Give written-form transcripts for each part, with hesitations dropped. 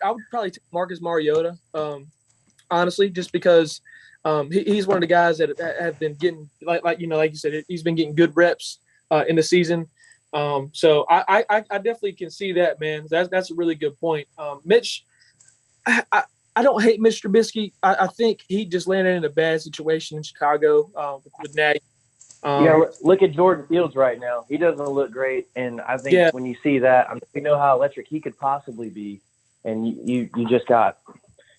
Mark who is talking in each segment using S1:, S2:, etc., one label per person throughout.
S1: I would probably take Marcus Mariota. Honestly, just because he's one of the guys that have been getting like you said, he's been getting good reps in the season. So I definitely can see that, man. That's a really good point. Mitch, I don't hate Mr. Trubisky. I think he just landed in a bad situation in Chicago with Nagy.
S2: Yeah,
S1: Um,
S2: look at Jordan Fields right now. He doesn't look great, and I think
S1: yeah,
S2: when you see that, I mean, you know how electric he could possibly be, and you just got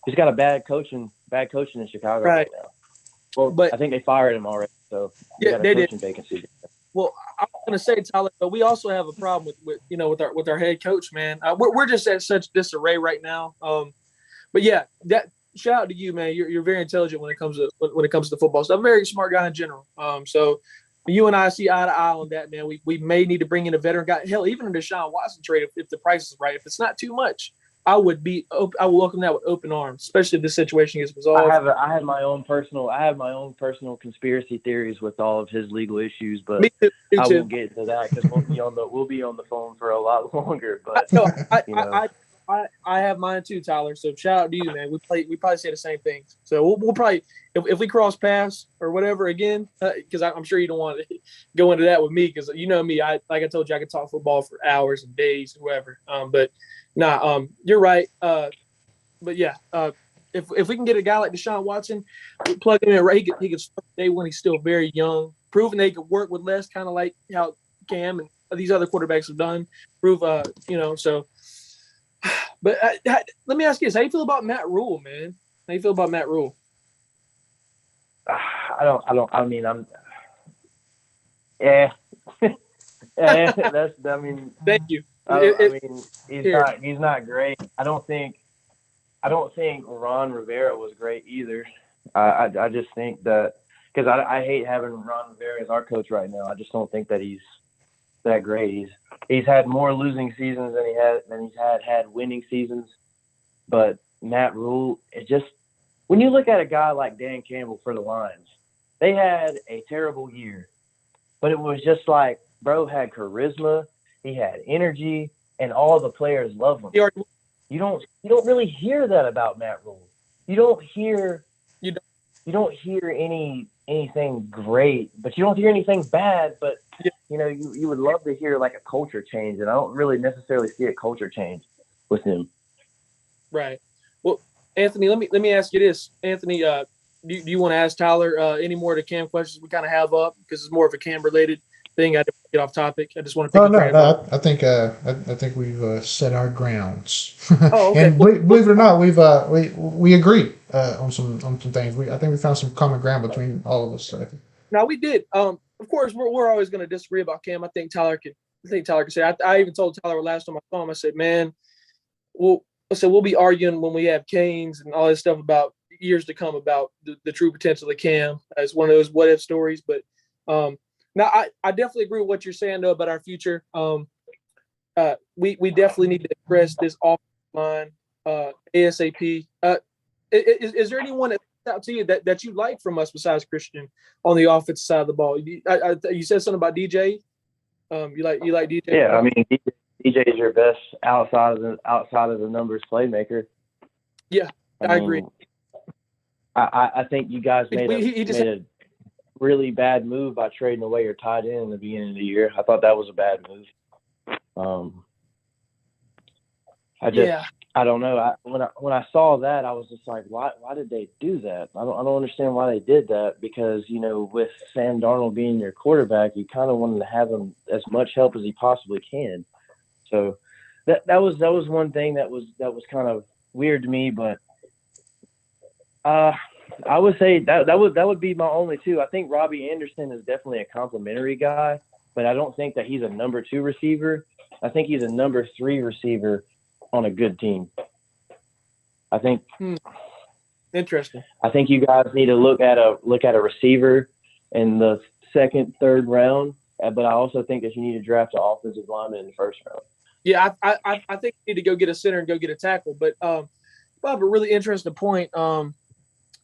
S2: a bad coaching in Chicago
S1: right.
S2: right now. Well,
S1: But
S2: I think they fired him already, so you
S1: yeah,
S2: got a
S1: they did.
S2: coaching vacancy.
S1: Well, I was going to say, Tyler, but we also have a problem with our head coach, man. We're just at such disarray right now. But yeah, that shout out to you, man. You're very intelligent when it comes to football. So I'm a very smart guy in general. So you and I see eye to eye on that, man. We may need to bring in a veteran guy. Hell, even a Deshaun Watson trade if the price is right. If it's not too much, I will welcome that with open arms, especially if this situation gets resolved.
S2: I have my own personal conspiracy theories with all of his legal issues,
S1: Me
S2: but
S1: too. Me
S2: I
S1: too.
S2: won't get into that because we'll be on the phone for a lot longer.
S1: I,
S2: But
S1: no, I,
S2: you
S1: I,
S2: know,
S1: I, I have mine too, Tyler. So shout out to you, man. We probably say the same things. So we'll probably if we cross paths or whatever again, because I'm sure you don't want to go into that with me because you know me. Like I told you, I could talk football for hours and days, whoever. But nah, you're right. But yeah, if we can get a guy like Deshaun Watson, we plug him in right, he could start day when he's still very young, proving they could work with less, kind of like how Cam and these other quarterbacks have done. Prove, so. But let me ask you this: how you feel about Matt Rule, man? How you feel about Matt Rule?
S2: I mean, yeah, yeah. I mean,
S1: Thank you.
S2: I mean, he's
S1: Here,
S2: not he's not great. I don't think Ron Rivera was great either. I just think that because I hate having Ron Rivera as our coach right now. I just don't think that he's that great. He's had more losing seasons than he's had winning seasons. But Matt Rule, it just when you look at a guy like Dan Campbell for the Lions, they had a terrible year, but it was just like bro had charisma, he had energy, and all the players love him.
S1: he already,
S2: You don't really hear that about Matt Rule. You don't hear
S1: you know,
S2: you don't hear anything great, but you don't hear anything bad. But
S1: yeah,
S2: you would love to hear like a culture change, and I don't really necessarily see a culture change with him.
S1: right. Well, Anthony, let me ask you this, Anthony. Do you want to ask Tyler any more of the Cam questions we kind of have up because it's more of a Cam related thing? I don't wanna get off topic. I just want to pick
S3: Oh
S1: his
S3: no,
S1: brain about.
S3: no, I think we've set our grounds,
S1: Oh, okay.
S3: and
S1: Well,
S3: believe it or not, we agree on some things. I think we found some common ground between all of us. So.
S1: now we did. Of course, we're always going to disagree about Cam. I think Tyler could say. I even told Tyler last time I saw him. I said, man, we'll be arguing when we have Canes and all this stuff about years to come about the true potential of Cam as one of those what if stories. But now I definitely agree with what you're saying though about our future. We definitely need to address this offensive line ASAP. Is there anyone that sticks out to you that you like from us besides Christian on the offensive side of the ball? You said something about DJ. You like DJ?
S2: Yeah, I mean DJ is your best outside of the numbers playmaker.
S1: Yeah,
S2: I
S1: I agree.
S2: mean, I think you guys made a
S1: He just
S2: made a really bad move by trading away your tight end in the beginning of the year. I thought that was a bad move. Um, I just
S1: yeah.
S2: I don't know. When I saw that, I was just like, why did they do that? I don't understand why they did that because with Sam Darnold being your quarterback, you kind of wanted to have him as much help as he possibly can. So that was one thing that was kind of weird to me, but I would say that would be my only two. I think Robbie Anderson is definitely a complimentary guy, but I don't think that he's a number two receiver. I think he's a number three receiver on a good team. I think
S1: Hmm, interesting.
S2: I think you guys need to look at a receiver in the second, third round. But I also think that you need to draft an offensive lineman in the first round.
S1: Yeah, I think we need to go get a center and go get a tackle. But I have a really interesting point.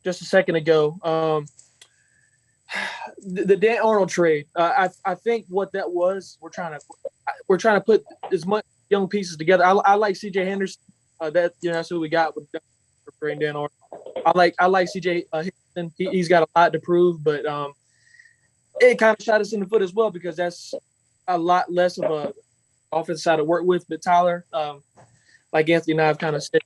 S1: Just a second ago. The Dan Arnold trade. I think what that was, we're trying to put as much young pieces together. I like C.J. Henderson. That's who we got with Brandon. Or I like CJ Henderson. He's got a lot to prove, but it kind of shot us in the foot as well because that's a lot less of a offense side to work with. But Tyler, like Anthony and I have kind of said,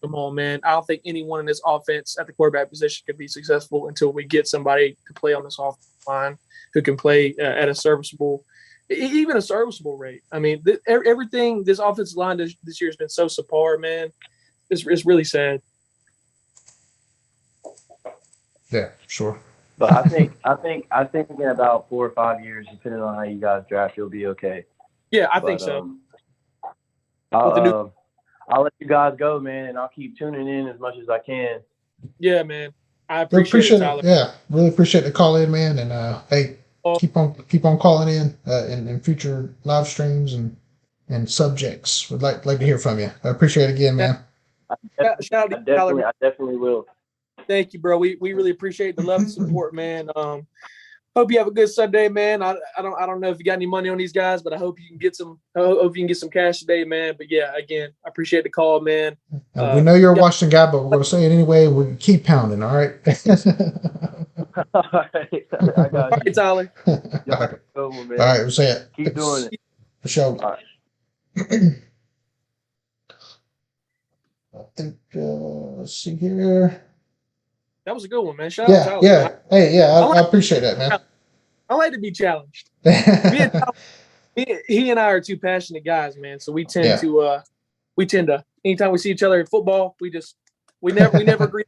S1: come on, man. I don't think anyone in this offense at the quarterback position could be successful until we get somebody to play on this offensive line who can play at a serviceable, even a serviceable rate. I mean, everything this offensive line this year has been so subpar, man. It's really sad.
S3: Yeah, sure.
S2: But I think in about 4 or 5 years, depending on how you guys draft, you'll be okay.
S1: Yeah, I think so.
S2: I'll let you guys go, man, and I'll keep tuning in as much as I can.
S1: Yeah, man. I appreciate it, Tyler.
S3: Yeah, really appreciate the call in, man. And hey, keep on calling in in future live streams and subjects. Would like to hear from you. I appreciate it again, man.
S1: Shout out to you, Tyler.
S2: I definitely will.
S1: Thank you, bro. We really appreciate the love and support, man. Hope you have a good Sunday, man. I don't know if you got any money on these guys, but I hope you can get some. Hope you can get some cash today, man. But yeah, again, I appreciate the call, man.
S3: We know you're a Washington guy, but we're gonna say it anyway. We keep pounding, all right?
S2: All right, I got you.
S1: All right, Tyler.
S3: All right,
S2: Go, man.
S3: all right, we'll say it.
S2: Keep doing it.
S3: For sure.
S2: All right.
S3: I think. Let's see here.
S1: That was a good one, man. Shout out to Tyler.
S3: Yeah. Hey, yeah, I appreciate that, man.
S1: I like to be challenged. He and I are two passionate guys, man. So we tend to anytime we see each other in football, we never agree.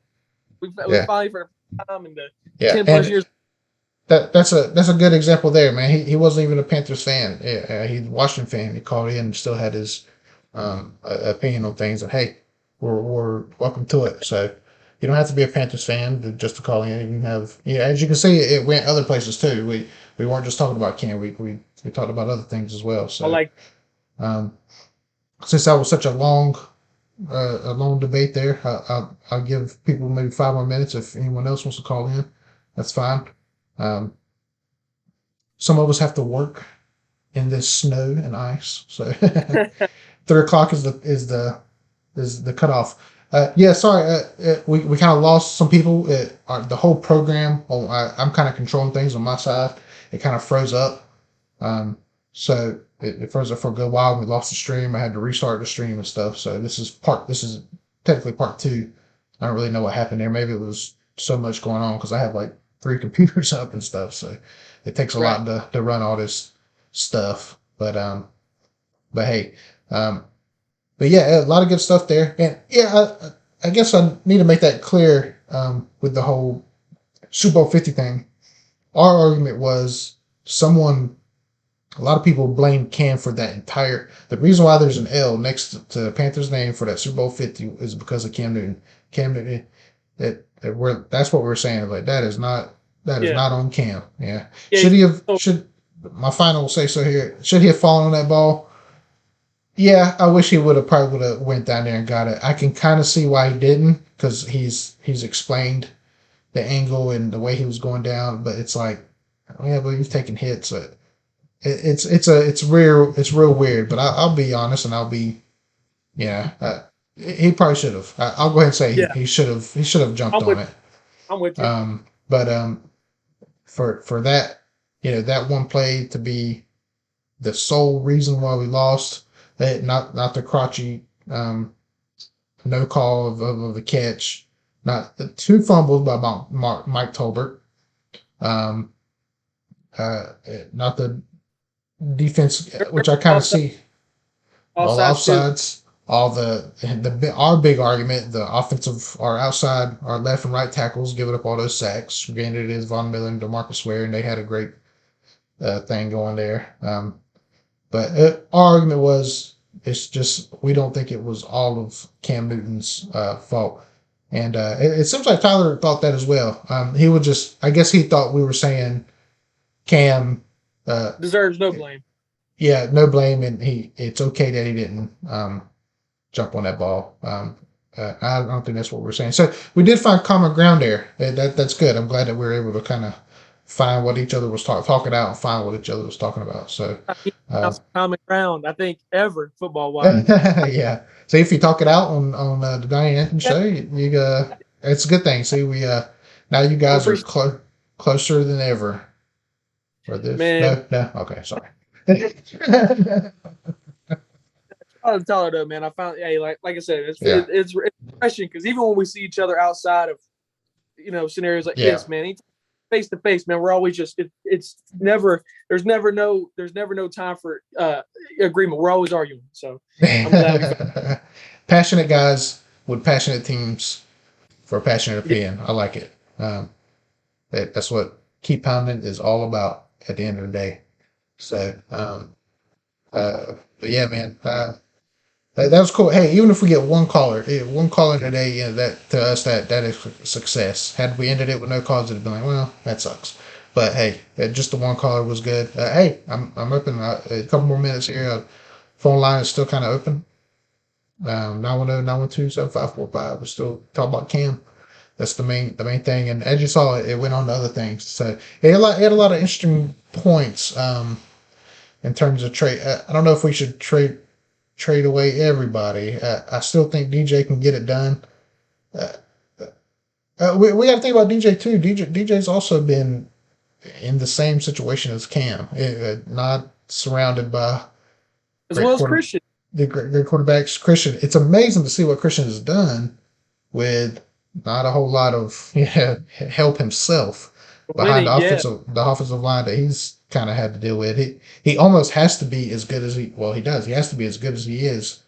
S1: We finally for the time in the 10 plus years.
S3: That's a good example there, man. He wasn't even a Panthers fan. He's a Washington fan. He called in and still had his opinion on things. And hey, we're welcome to it. So you don't have to be a Panthers fan just to call in. You can have, as you can see, it went other places too. We weren't just talking about Cam. We talked about other things as well. So since that was such a long debate there, I'll give people maybe 5 more minutes if anyone else wants to call in. That's fine. Some of us have to work in this snow and ice, so 3:00 is the cutoff. Sorry, we kind of lost some people. The whole program, I'm kind of controlling things on my side. It kind of froze up, so it froze up for a good while. And we lost the stream. I had to restart the stream and stuff. So this is technically part 2. I don't really know what happened there. Maybe it was so much going on because I have like 3 computers up and stuff. So it takes a lot to run all this stuff. But hey, but yeah, a lot of good stuff there. And yeah, I guess I need to make that clear with the whole Super Bowl 50 thing. Our argument was a lot of people blame Cam for that entire. The reason why there's an L next to the Panthers' name for that Super Bowl 50 is because of Cam Newton. Cam Newton, that's what we're saying. Like that is not on Cam. Yeah. My final say so here. Should he have fallen on that ball? Yeah, I wish he would have went down there and got it. I can kind of see why he didn't because he's explained the angle and the way he was going down, but it's like, yeah, but he's taking hits. It's real weird. But I'll be honest and I'll be, he probably should have. I'll go ahead and say he should have jumped on it.
S1: I'm with you.
S3: But for that, that one play to be the sole reason why we lost. Not the crotchy no call of the catch, not the 2 fumbles by Mike Tolbert, not the defense, which I kind of see all offsides, all our big argument, our outside, our left and right tackles giving up all those sacks. Granted, it is Von Miller and DeMarcus Ware, and they had a great thing going there. But our argument was, it's just we don't think it was all of Cam Newton's fault, and it seems like Tyler thought that as well. He would I guess he thought we were saying Cam
S1: deserves no blame.
S3: Yeah, no blame, and it's okay that he didn't jump on that ball. I don't think that's what we're saying. So we did find common ground there. That's good. I'm glad that we were able to kind of find what each other was talking out and find what each other was talking about. So,
S1: I mean,
S3: uh,
S1: that's common ground, I think, ever football wise.
S3: yeah. So if you talk it out on the Donnie Anthony
S1: Yeah,
S3: show, it's a good thing. See, we now you
S1: I
S3: guys are
S1: appreciate
S3: closer than ever. For
S1: it,
S3: this,
S1: man.
S3: no, okay, sorry.
S1: I'll tell her though, man. I found, hey, like I said,
S3: Yeah,
S1: it's refreshing because even when we see each other outside of scenarios like
S3: yeah.
S1: this, man, face to face, man, we're always just it's never there's never no time for agreement. We're always arguing. So I'm glad we found.
S3: Passionate guys with passionate teams for a passionate
S1: Yeah,
S3: opinion. I like it. That's what Keep Pounding is all about at the end of the day. So, but yeah, man, that was cool. Hey, even if we get one caller today, that to us that is success. Had we ended it with no calls, it'd been like, well, that sucks. But hey, just the one caller was good. Hey, I'm open. A couple more minutes here. Phone line is still kind of open. 910-912-7545. We're still talking about Cam. That's the main thing. And as you saw, it went on to other things. So it had a lot of interesting points in terms of trade. I don't know if we should trade away everybody. I still think DJ can get it done. Uh, we got to think about DJ too. DJ's also been in the same situation as Cam, not surrounded by
S1: as
S3: great
S1: well as
S3: quarter
S1: Christian.
S3: the great quarterbacks. Christian, it's amazing to see what Christian has done with not a whole lot of help himself behind
S1: Winning, yeah.
S3: the offensive line that he's kind of had to deal with. He almost has to be as good as he does. He has to be as good as he is.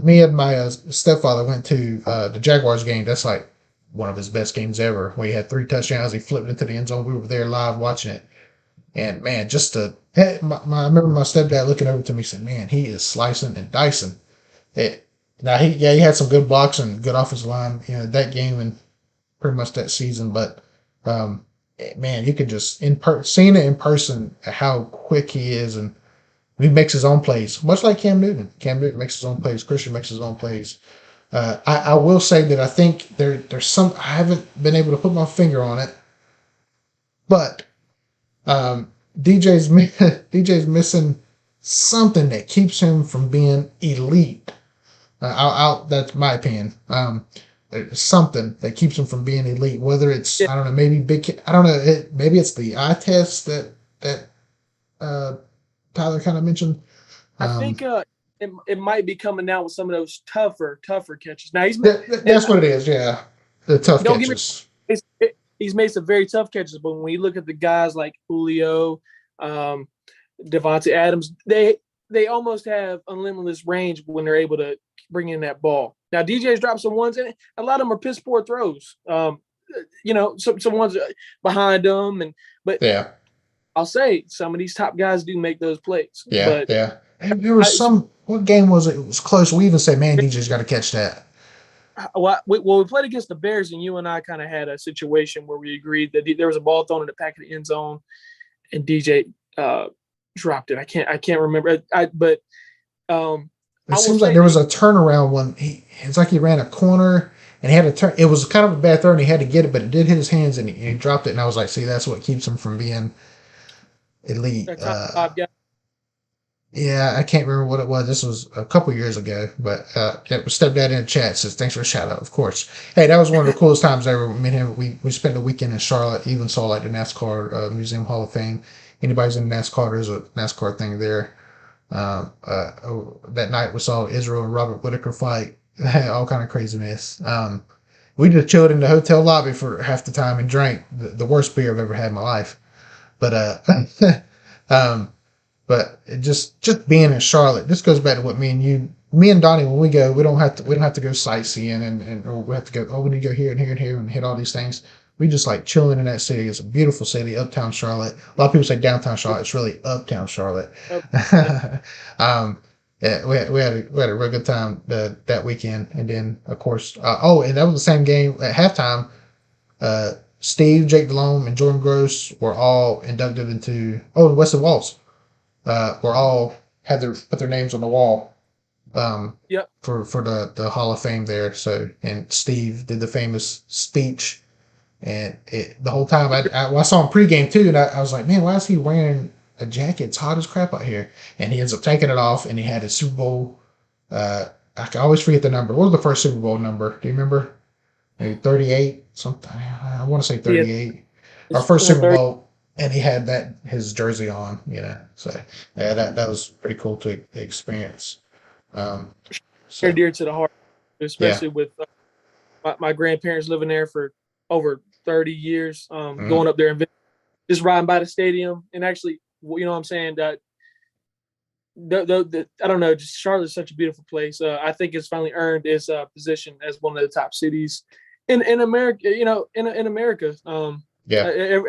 S3: Me and my stepfather went to the Jaguars game. That's like one of his best games ever. Where he had 3 touchdowns. He flipped into the end zone. We were there live watching it. And man, I remember my stepdad looking over to me and said, "Man, he is slicing and dicing." It, now he had some good blocks and good offensive line, that game and pretty much that season. But man, you could just seeing it in person how quick he is, and he makes his own plays, much like Cam Newton. Cam Newton makes his own plays. Christian makes his own plays. I will say that I think there's some I haven't been able to put my finger on it, but um, DJ's missing something that keeps him from being elite. That's my opinion. There's something that keeps him from being elite. Whether it's
S1: Yeah,
S3: I don't know, maybe I don't know. Maybe it's the eye test that uh, Tyler kind of mentioned.
S1: I think
S3: Um,
S1: it might be coming down with some of those tougher catches. Now and
S3: that's what it is. Yeah, the tough
S1: don't give me
S3: catches.
S1: he's made some very tough catches, but when you look at the guys like Julio, um, Devontae Adams, they almost have unlimited range when they're able to bring in that ball. Now DJ's dropped some ones, and a lot of them are piss poor throws. Some ones behind them, but
S3: Yeah,
S1: I'll say some of these top guys do make those plays.
S3: yeah,
S1: But
S3: yeah. And there was what game was it? It was close. We even said, "Man, DJ's got to catch that."
S1: we played against the Bears, and you and I kind of had a situation where we agreed that there was a ball thrown in the back of the end zone, and DJ dropped it. I can't remember. But
S3: It
S1: I will
S3: seems like
S1: say
S3: there
S1: that
S3: was a turnaround one. It's like he ran a corner and he had to turn. It was kind of a bad throw and he had to get it, but it did hit his hands and he dropped it. And I was like, see, that's what keeps him from being elite.
S1: a top five guy.
S3: Yeah, I can't remember what it was. This was a couple years ago, but stepdad in the chat says thanks for the shout out. Of course. Hey, that was one of the coolest times ever. Me and him, we spent the weekend in Charlotte. Even saw like the NASCAR Museum Hall of Fame. Anybody's in NASCAR, there's a NASCAR thing there. That night we saw Israel and Robert Whitaker fight. All kind of craziness. We just chilled in the hotel lobby for half the time and drank the worst beer I've ever had in my life. But um, but just being in Charlotte, this goes back to what me and Donnie, when we go, we don't have to go sightseeing and or we have to go. Oh, we need to go here and here and here and hit all these things. We just like chilling in that city. It's a beautiful city, uptown Charlotte. A lot of people say downtown Charlotte. It's really uptown Charlotte.
S1: Yeah.
S3: um, yeah, we had a real good time that weekend, and then of course, and that was the same game at halftime. Steve, Jake Delhomme, and Jordan Gross were all inducted into. Oh, and Wesley Walls were all had put their names on the wall
S1: Yep.
S3: for the Hall of Fame there. So and Steve did the famous speech And the whole time I saw him pregame too, and I was like, man, why is he wearing a jacket? It's hot as crap out here. And he ends up taking it off, and he had his Super Bowl. I can always forget the number. What was the first Super Bowl number? Do you remember? Maybe 38 something. I want to say
S1: Yeah,
S3: 38. Our
S1: it's
S3: first Super
S1: 30
S3: Bowl, and he had his jersey on. So yeah, that was pretty cool to experience. Um,
S1: near
S3: so
S1: dear to the heart,
S3: yeah.
S1: especially with my grandparents living there for over 30 years.
S3: Mm,
S1: Going up there and just riding by the stadium, and actually, you know what I'm saying, that I don't know, just Charlotte's such a beautiful place. I think it's finally earned its position as one of the top cities in America. You know, in America.
S3: yeah.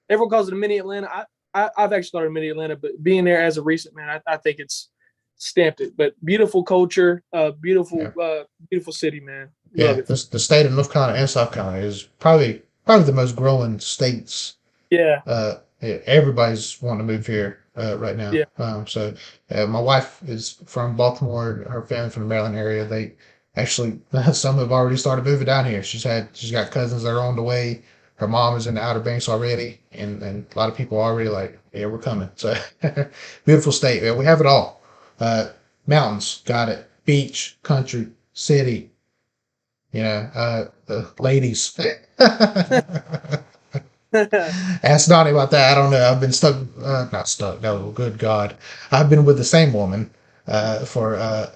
S1: Everyone calls it a mini Atlanta. I've actually thought of mini Atlanta, but being there as a recent man, I think it's stamped it. But beautiful culture,
S3: Yeah.
S1: beautiful city, man. Love
S3: Yeah.
S1: it.
S3: The state of North Carolina and South Carolina is probably the most growing states.
S1: Yeah,
S3: Yeah, everybody's wanting to move here right now.
S1: yeah.
S3: So my wife is from Baltimore. Her family from the Maryland area. They actually some have already started moving down here. She's got cousins that are on the way. Her mom is in the Outer Banks already, and a lot of people are already like, yeah, we're coming. So beautiful state. Yeah, we have it all. Mountains, got it. Beach, country, city. The ladies. Ask Donnie about that. I don't know. I've been stuck, not stuck. No, good God, I've been with the same woman for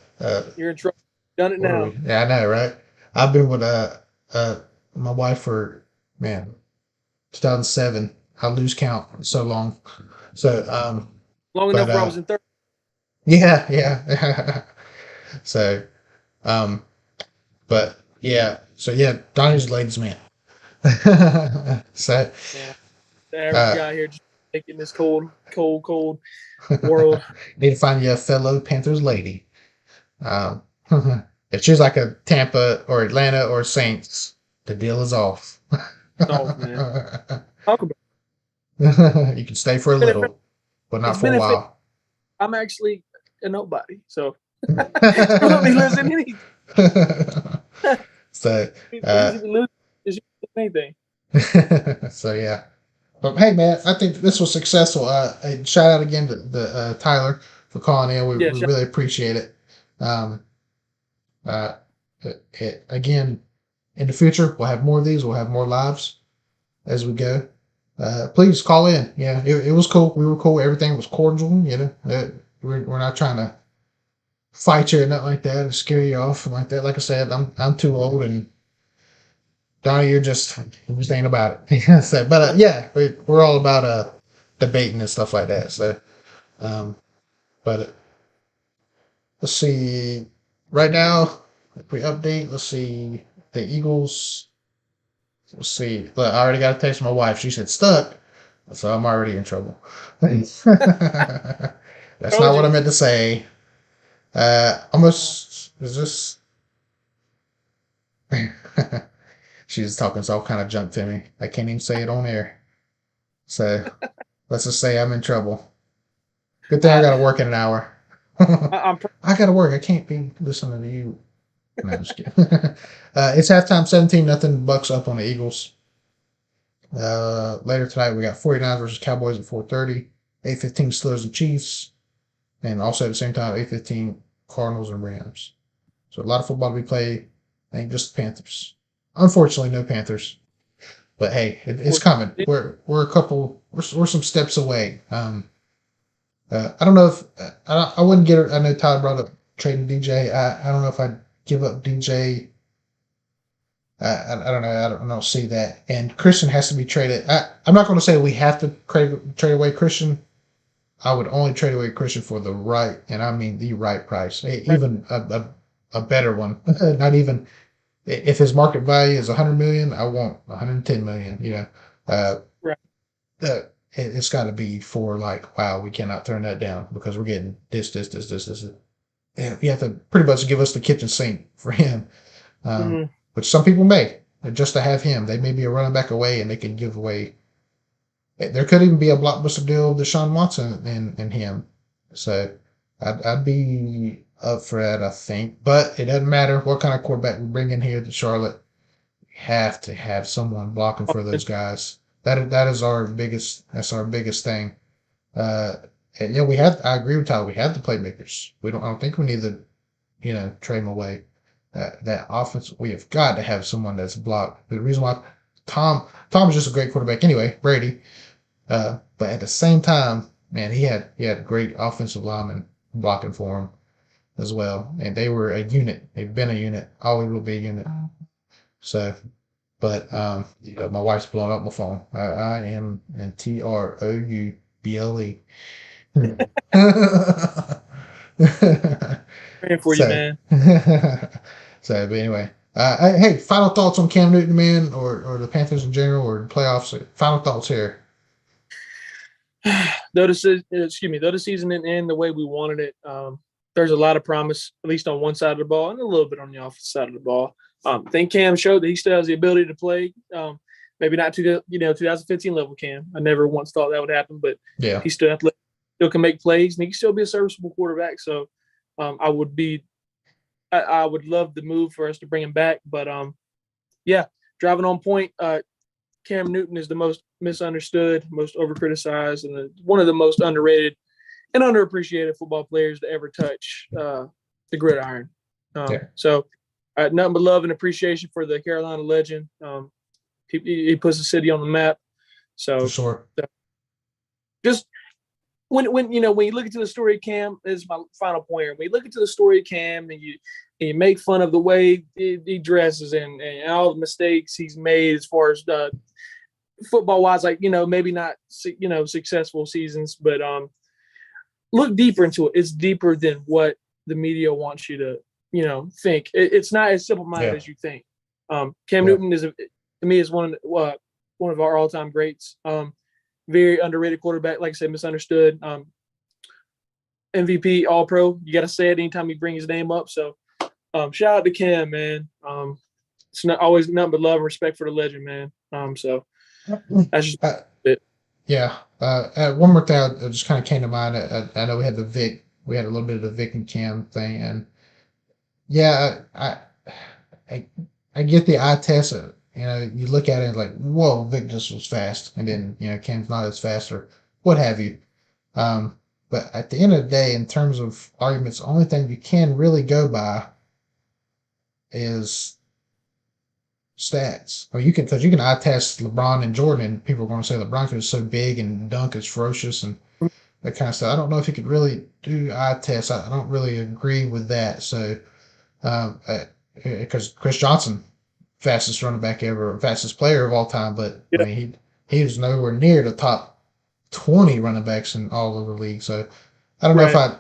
S1: You're in trouble. Done it
S3: what are
S1: now.
S3: we? Yeah, I know, right? I've been with uh my wife for man 2007. I lose count. It's so long. So
S1: Long
S3: but
S1: enough where I was in third.
S3: yeah, yeah. So um, but yeah, so yeah, Donnie's the ladies' man. So
S1: Yeah, the average
S3: uh,
S1: guy here just making this cold world.
S3: need to find you a fellow Panthers lady. Um, if she's like a Tampa or Atlanta or Saints, the deal is off.
S1: Oh man, talk about
S3: You can stay for a
S1: benefit.
S3: little, but not
S1: It's
S3: for a
S1: benefit.
S3: while.
S1: I'm actually a nobody, so you let me listen anything.
S3: So,
S1: Easy to lose is anything.
S3: so yeah. But hey, man, I think this was successful. And shout out again to Tyler for calling in.
S1: Yeah,
S3: We really appreciate it. Um, uh, again, in the future, we'll have more of these. We'll have more lives as we go. Please call in. Yeah, it was cool. We were cool. Everything was cordial. We're not trying to fight you or nothing like that or scare you off like that. Like I said, I'm too old, and Donnie, you just ain't about it. So, but yeah, we're all about debating and stuff like that. So, um, but let's see. Right now, if we update, let's see the Eagles. Let's see. Look, I already got a text from my wife. She said stuck, so I'm already in trouble. That's not
S1: Told
S3: what I
S1: you.
S3: meant to say. Almost is this. She's talking all kind of junk to me. I can't even say it on air. So let's just say I'm in trouble. Good thing I
S1: I,
S3: got to work in an hour.
S1: I'm
S3: I got to work. I can't be listening to you. No, I'm just kidding. It's halftime, 17-0. Bucks up on the Eagles. Later tonight, we got 49ers versus Cowboys at 4:30. 8:15 Steelers and Chiefs. And also at the same time, 8:15 Cardinals and Rams. So a lot of football to be played. I think just the Panthers. Unfortunately, no Panthers. But hey, it's coming. We're a couple. We're some steps away. I don't know if I wouldn't get it. I know Tyler brought up trading DJ. I don't know if I'd give up DJ. I don't know. I don't see that. And Christian has to be traded. I'm not going to say we have to trade away Christian. I would only trade away Christian for the right, and I mean the right price,
S1: right,
S3: even a better one. Not even if his market value is 100 million, I want 110 million. Uh,
S1: right.
S3: it's got to be for like, wow, we cannot turn that down because we're getting this. And you have to pretty much give us the kitchen sink for him,
S1: Mm-hmm.
S3: which some people may just to have him. They may be a running back away, and they can give away. There could even be a blockbuster deal of Deshaun Watson and him. So I'd be up for that, I think. But it doesn't matter what kind of quarterback we bring in here to Charlotte. have to have someone blocking for those guys. That is our biggest. That's our biggest thing. Uh, and we had. I agree with Tyler. We have the playmakers. We don't. I don't think we need to, trade them away. That offense. We have got to have someone that's blocked. The reason why Tom is just a great quarterback anyway. Brady. But at the same time, man, he had great offensive linemen blocking for him as well, and they were a unit. They've been a unit. Always will be a unit. So, but my wife's blowing up my phone. I am and TROUBLE.
S1: Praying for you,
S3: so,
S1: man.
S3: so, but anyway, hey, final thoughts on Cam Newton, man, or the Panthers in general, or the playoffs. Final thoughts here.
S1: Though the season didn't end the way we wanted it, there's a lot of promise, at least on one side of the ball and a little bit on the offensive side of the ball. I think Cam showed that he still has the ability to play. Maybe not to the 2015 level Cam. I never once thought that would happen, but
S3: Yeah,
S1: he still athletic, still can make plays, and he can still be a serviceable quarterback. So I would love the move for us to bring him back. But driving on point. Cam Newton is the most misunderstood, most overcriticized, and one of the most underrated and underappreciated football players to ever touch the gridiron. So, nothing but love and appreciation for the Carolina legend. He puts the city on the map. So,
S3: for sure.
S1: Just when you look into the story of Cam, this is my final point here. When you look into the story of Cam and you make fun of the way he dresses and all the mistakes he's made as far as football wise, like, maybe not, successful seasons, but look deeper into it. It's deeper than what the media wants you to, think. It's not as simple minded as you think. Cam Newton is, to me, is one of our all time greats. Very underrated quarterback, like I said, misunderstood. MVP, All Pro. You got to say it anytime you bring his name up. So, shout out to Cam, man. It's not always nothing but love and respect for the legend, man. So that's just it.
S3: Yeah. One more thing that just kind of came to mind. I know we had we had a little bit of the Vic and Cam thing, and yeah, I get the eye test. You look at it like, whoa, Vic just was fast, and then Cam's not as fast or what have you. But at the end of the day, in terms of arguments, the only thing you can really go by is stats. Or because you can eye test LeBron and Jordan, and people are going to say LeBron is so big and dunk is ferocious and that kind of stuff. I don't know if you could really do eye tests. I don't really agree with that. So, because Chris Johnson, fastest running back ever, fastest player of all time, but I mean he was nowhere near the top 20 running backs in all of the league. So I don't know if I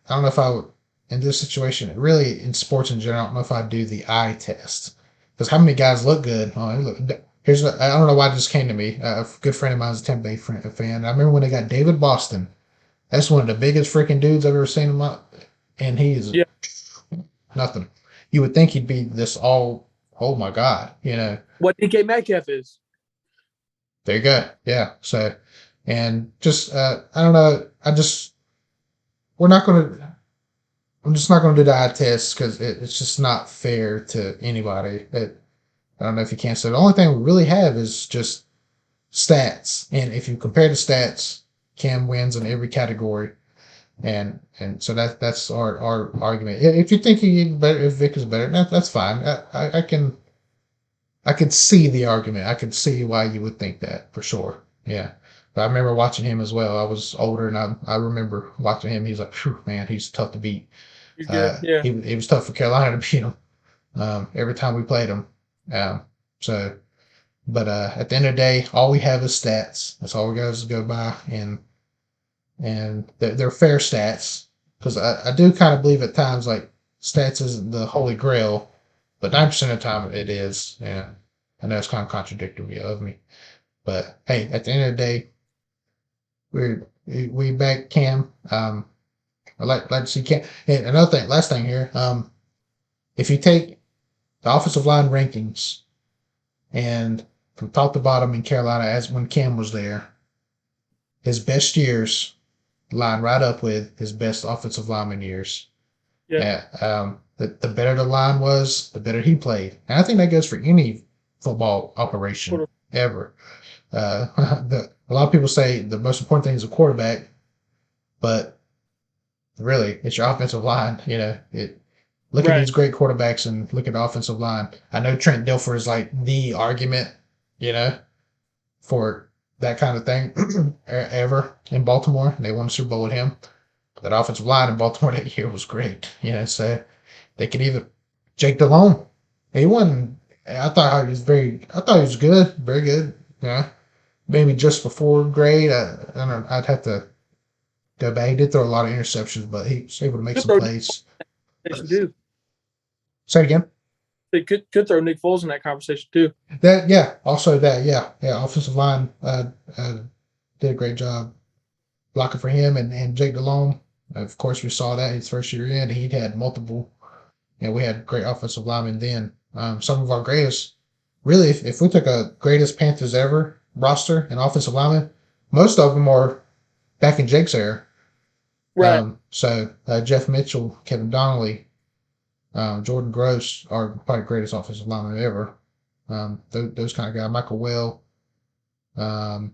S3: don't know if I would, in this situation, really in sports in general, I don't know if I'd do the eye test. Because how many guys look good? Oh, I don't know why it just came to me. A good friend of mine is a Tampa Bay fan. I remember when they got David Boston. That's one of the biggest freaking dudes I've ever seen him up. And he is nothing. You would think he'd be this all, oh my God,
S1: What DK Metcalf is.
S3: There you go. Yeah. So, and just, I don't know. I'm just not going to do the eye test because it's just not fair to anybody. I don't know if you can say. The only thing we really have is just stats. And if you compare the stats, Cam wins in every category. And so that's our argument. If you think if Vic is better, that's fine. I can see the argument. I can see why you would think that for sure. Yeah. But I remember watching him as well. I was older and I remember watching him. He's like, phew, man, he's tough to beat.
S1: He's good. Yeah.
S3: He was tough for Carolina to beat him every time we played him. But at the end of the day, all we have is stats. That's all we got to go by, and they're fair stats because I do kind of believe at times like stats isn't the holy grail, but 9% of the time it is. Yeah, I know it's kind of contradictory of me, but hey, at the end of the day, we back Cam. I like to see Cam. And another thing, last thing here, if you take the offensive line rankings and from top to bottom in Carolina as when Cam was there, his best years line right up with his best offensive lineman years.
S1: Yeah.
S3: The better the line was, the better he played. And I think that goes for any football operation ever. A lot of people say the most important thing is a quarterback, but really it's your offensive line. Look at
S1: Right.
S3: these great quarterbacks and look at the offensive line. I know Trent Dilfer is like the argument, for that kind of thing ever in Baltimore. They won a Super Bowl with him. That offensive line in Baltimore that year was great. So they could either Jake Delhomme. He won. I thought he was good, very good. Yeah, maybe just before grade. I don't know. I'd have to go back. He did throw a lot of interceptions, but he was able to make
S1: Could
S3: some
S1: throw
S3: plays.
S1: too.
S3: Say it again.
S1: They could throw Nick Foles in that conversation too.
S3: Also that, yeah. Offensive line did a great job blocking for him and Jake Delhomme. Of course, we saw that his first year in. He'd had multiple. We had great offensive linemen then. Some of our greatest, really, if we took a greatest Panthers ever roster and offensive linemen, most of them are back in Jake's era.
S1: Right.
S3: So Jeff Mitchell, Kevin Donnelly, Jordan Gross are probably the greatest offensive linemen ever. Those kind of guys. Michael Well. I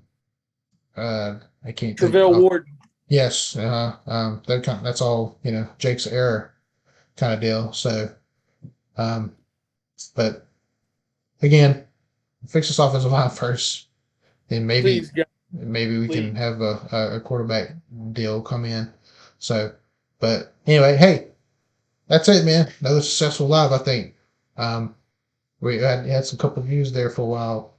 S3: can't think.
S1: Travell Wharton.
S3: Yes. That's all, Jake's era kind of deal. So, but again, fix this offensive line first, then maybe
S1: Please, God,
S3: we
S1: please.
S3: can have a quarterback deal come in. So, but anyway, hey, that's it, man. Another successful live, I think. We had some couple views there for a while.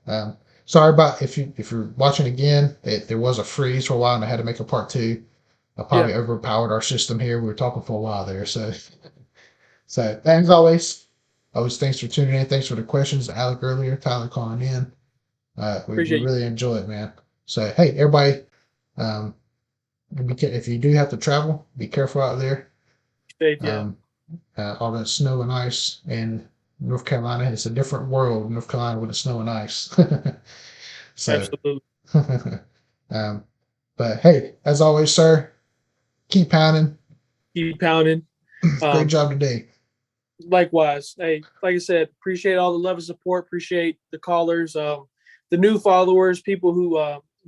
S3: Sorry about if you're watching again. There was a freeze for a while, and I had to make a part two. I probably overpowered our system here. We were talking for a while there, so as always, thanks for tuning in. Thanks for the questions, Alec earlier, Tyler calling in. We
S1: Appreciate you.
S3: really enjoy it, man. So hey, everybody, if you do have to travel, be careful out there.
S1: Safe, yeah.
S3: All that snow and ice in North Carolina. It's a different world, North Carolina, with the snow and ice. So,
S1: Absolutely.
S3: But hey, as always, sir, keep pounding.
S1: Keep pounding.
S3: Great job today.
S1: Likewise. Hey, like I said, appreciate all the love and support. Appreciate the callers, the new followers, people who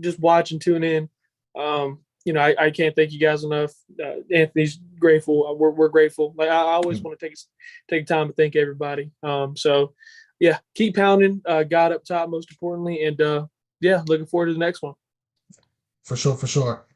S1: just watch and tune in. I can't thank you guys enough. Anthony's grateful. We're grateful. Like I always want to take time to thank everybody. So yeah, keep pounding. God up top, most importantly, and looking forward to the next one.
S3: For sure.